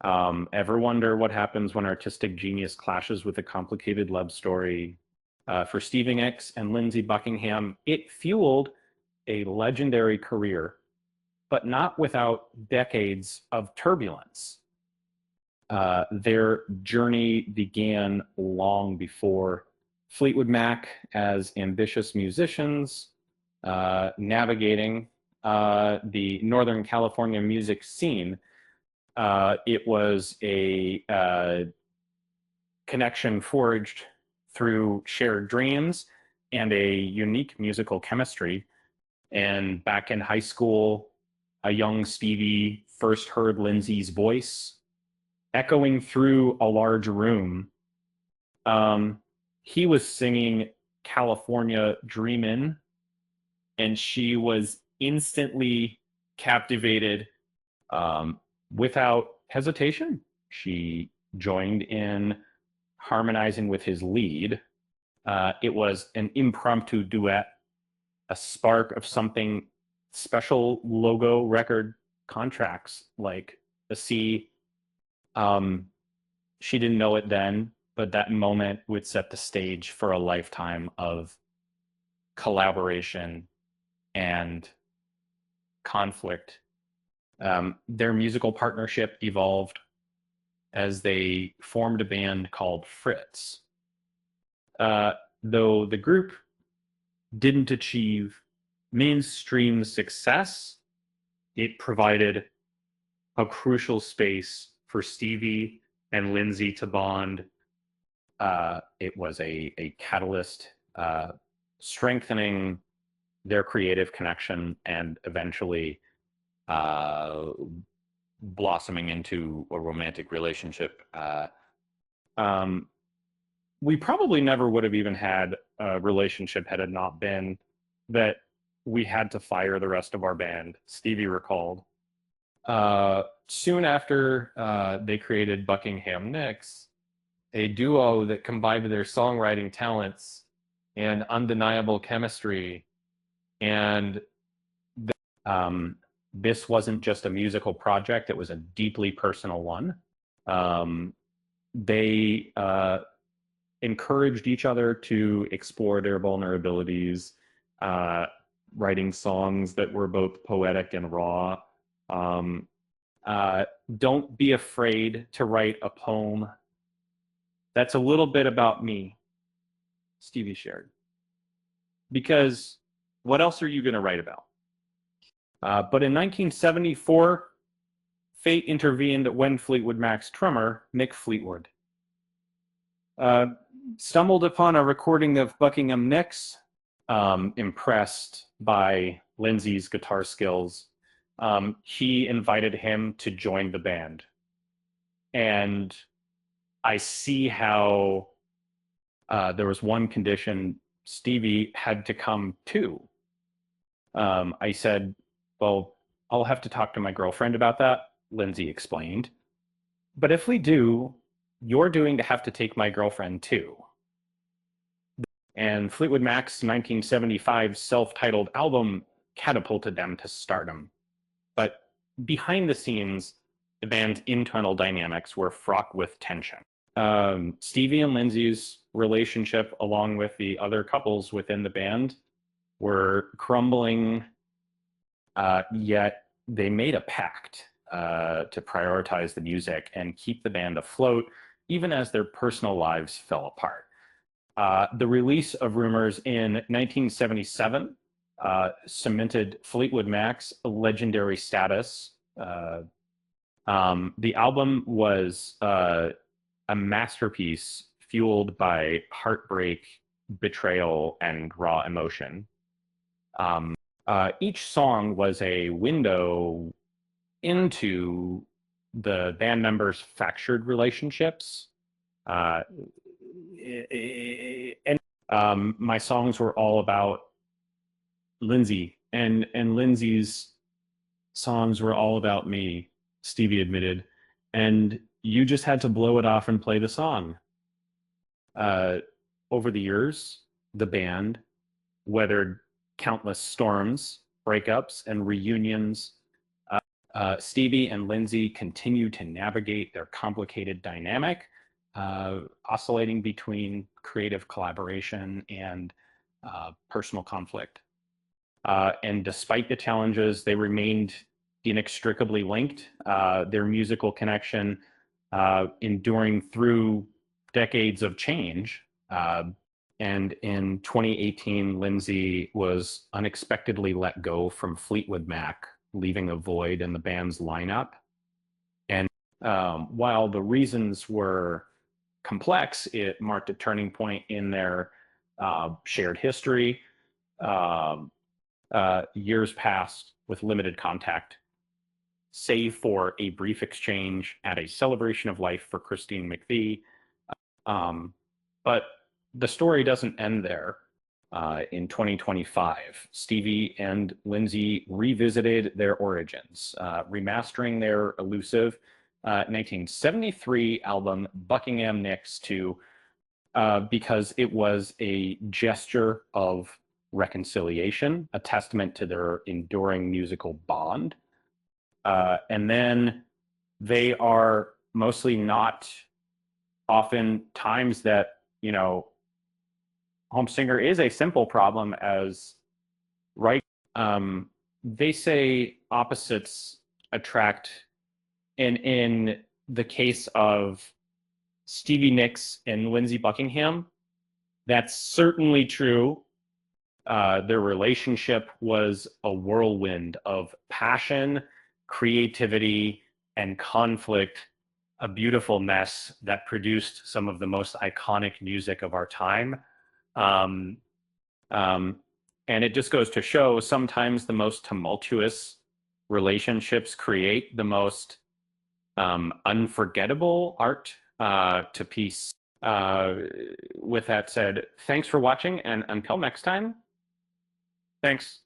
Ever wonder what happens when artistic genius clashes with a complicated love story? For Stevie Nicks and Lindsey Buckingham, it fueled a legendary career, but not without decades of turbulence. Their journey began long before Fleetwood Mac as ambitious musicians navigating the Northern California music scene. It was a connection forged through shared dreams and a unique musical chemistry. And back in high school, a young Stevie first heard Lindsey's voice echoing through a large room. He was singing California Dreamin', and she was instantly captivated without hesitation. She joined in harmonizing with his lead. It was an impromptu duet, a spark of something special logo record contracts like the C. She didn't know it then, but that moment would set the stage for a lifetime of collaboration and conflict. Their musical partnership evolved as they formed a band called Fritz. Though the group didn't achieve mainstream success, it provided a crucial space for Stevie and Lindsey to bond. It was a catalyst strengthening their creative connection and eventually blossoming into a romantic relationship. We probably never would have even had a relationship had it not been that we had to fire the rest of our band, Stevie recalled. Soon after they created Buckingham Nicks, a duo that combined their songwriting talents and undeniable chemistry. And this wasn't just a musical project, it was a deeply personal one. They encouraged each other to explore their vulnerabilities, writing songs that were both poetic and raw. Don't be afraid to write a poem. That's a little bit about me, Stevie shared. Because what else are you going to write about? But in 1974, fate intervened when Fleetwood Mac's drummer, Mick Fleetwood, stumbled upon a recording of Buckingham Nicks, impressed by Lindsey's guitar skills. He invited him to join the band. And I see how there was one condition Stevie had to come to. I said, well, I'll have to talk to my girlfriend about that, Lindsey explained. But if we do, you're going to have to take my girlfriend too. And Fleetwood Mac's 1975 self-titled album catapulted them to stardom. But behind the scenes, the band's internal dynamics were fraught with tension. Stevie and Lindsey's relationship, along with the other couples within the band, were crumbling, yet they made a pact to prioritize the music and keep the band afloat, even as their personal lives fell apart. The release of Rumors in 1977 cemented Fleetwood Mac's legendary status. The album was a masterpiece fueled by heartbreak, betrayal, and raw emotion. Each song was a window into the band members' fractured relationships. And my songs were all about Lindsey, and Lindsey's songs were all about me, Stevie admitted. And you just had to blow it off and play the song. Over the years, the band weathered countless storms, breakups, and reunions. Stevie and Lindsey continue to navigate their complicated dynamic, oscillating between creative collaboration and personal conflict. And despite the challenges, they remained inextricably linked, their musical connection enduring through decades of change. And in 2018, Lindsey was unexpectedly let go from Fleetwood Mac, leaving a void in the band's lineup. And while the reasons were complex, it marked a turning point in their shared history. Years passed with limited contact, save for a brief exchange at a celebration of life for Christine McVie. But the story doesn't end there. In 2025, Stevie and Lindsey revisited their origins, remastering their elusive 1973 album Buckingham Nicks to because it was a gesture of reconciliation, a testament to their enduring musical bond. And then they are mostly not often times that, home singer is a simple problem as right. They say opposites attract. And in the case of Stevie Nicks and Lindsey Buckingham, that's certainly true. Their relationship was a whirlwind of passion, creativity, and conflict, a beautiful mess that produced some of the most iconic music of our time. Um, and it just goes to show sometimes the most tumultuous relationships create the most unforgettable art to piece. With that said, thanks for watching, and until next time, thanks.